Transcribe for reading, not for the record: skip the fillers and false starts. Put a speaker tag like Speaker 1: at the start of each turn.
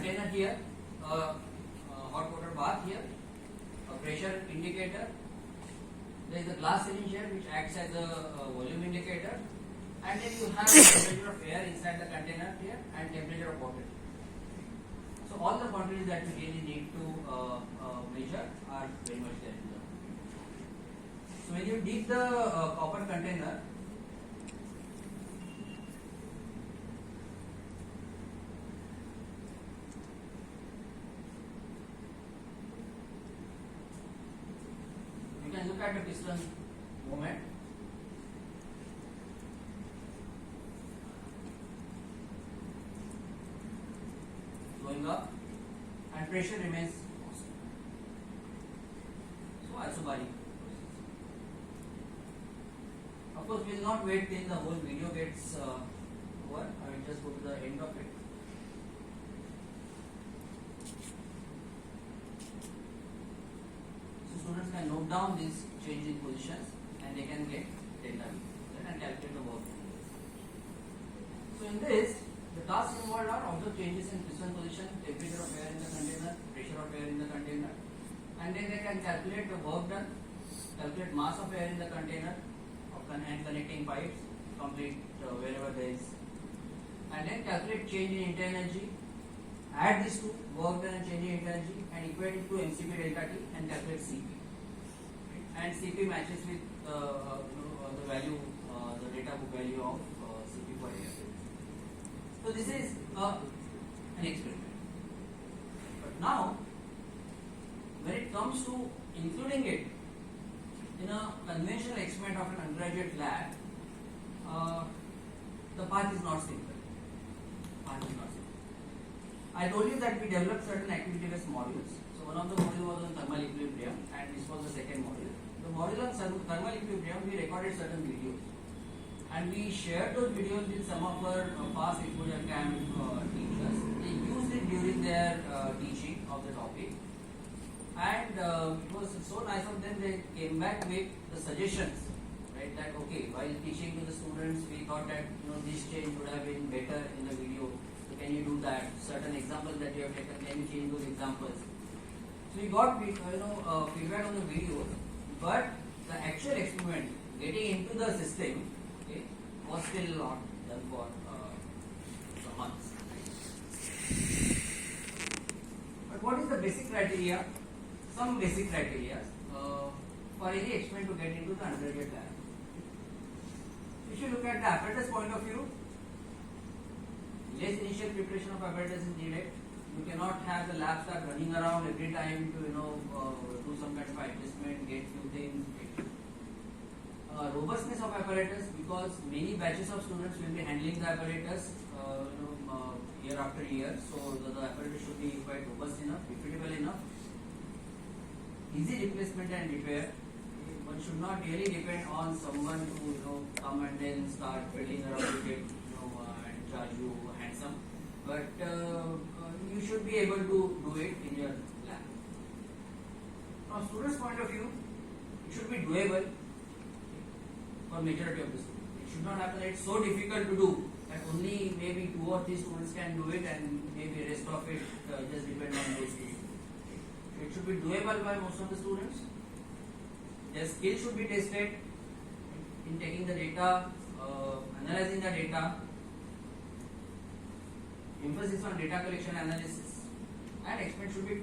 Speaker 1: container here, hot water bath here, a pressure indicator. There is a glass cylinder which acts as a volume indicator, and then you have temperature of air inside the container here and temperature of water. So all the quantities that you really need to measure are very much there. So when you dig the copper container, you can look at the piston movement. Going up, and pressure remains constant. So isobaric. Of course, we will not wait till the whole video gets over. I will just go to the end of it. So students can note down these change in positions and they can get delta V and calculate the work. So in this, the tasks involved are observe changes in piston position, temperature of air in the container, pressure of air in the container, and then they can calculate the work done, calculate mass of air in the container and connecting pipes, complete wherever there is, and then calculate change in internal energy, add these two, work done and change in internal energy, and equate it to MCP delta T and calculate CP. And CP matches with the value, the data book value of CP per air. So this is an experiment. But now, when it comes to including it in a conventional experiment of an undergraduate lab, the path is not simple. I told you that we developed certain activity-based modules. So one of the modules was on thermal equilibrium, and this was the second module. The module on thermal equilibrium, we recorded certain videos, and we shared those videos with some of our past exposure camp teachers. They used it during their teaching of the topic. And it was so nice of them, they came back with the suggestions, right? That okay, while teaching to the students, we thought that this change would have been better in the video. So can you do that? Certain examples that you have taken, can you change those examples? So we got feedback on the video, but the actual experiment, getting into the system, okay, was still not done for some months. But what is the basic criteria? Some basic criteria for any experiment to get into the undergraduate lab. If you look at the apparatus point of view, less initial preparation of apparatus is needed. You cannot have the lab staff running around every time to do some kind of adjustment, get few things. Robustness of apparatus, because many batches of students will be handling the apparatus year after year, so the apparatus should be quite robust enough, repeatable enough. Easy replacement and repair. One should not really depend on someone to come and then start fiddling around with it, and charge you handsome. But you should be able to do it in your lab. From student's point of view, it should be doable for majority of the students. It should not happen that it's so difficult to do that only maybe 2 or 3 students can do it, and maybe rest of it just depend on those two. It should be doable by most of the students. Their skill should be tested in taking the data, analyzing the data, emphasis on data collection analysis, and experiment should be